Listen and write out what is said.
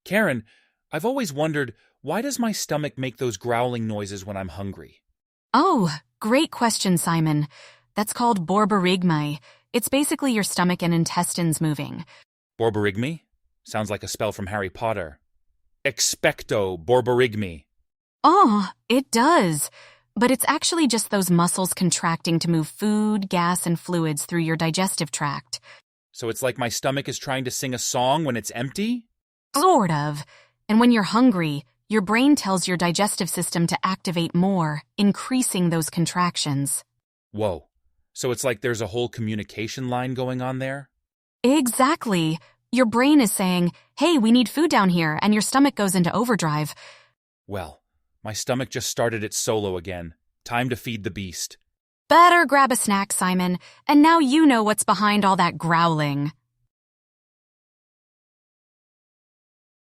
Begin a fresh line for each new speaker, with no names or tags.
Karen, I've always wondered, why does my stomach make those growling noises when I'm hungry?
Oh, great question, Simon. That's called borborygmi. It's basically your stomach and intestines moving.
Borborygmi? Sounds like a spell from Harry Potter. Expecto borborygmi.
Oh, it does. But it's actually just those muscles contracting to move food, gas, and fluids through your digestive tract.
So it's like my stomach is trying to sing a song when it's empty?
Sort of. And when you're hungry, your brain tells your digestive system to activate more, increasing those contractions.
Whoa. So it's like there's a whole communication line going on there?
Exactly. Your brain is saying, hey, we need food down here, and your stomach goes into overdrive.
Well, my stomach just started its solo again. Time to feed the beast.
Better grab a snack, Simon, and now you know what's behind all that growling.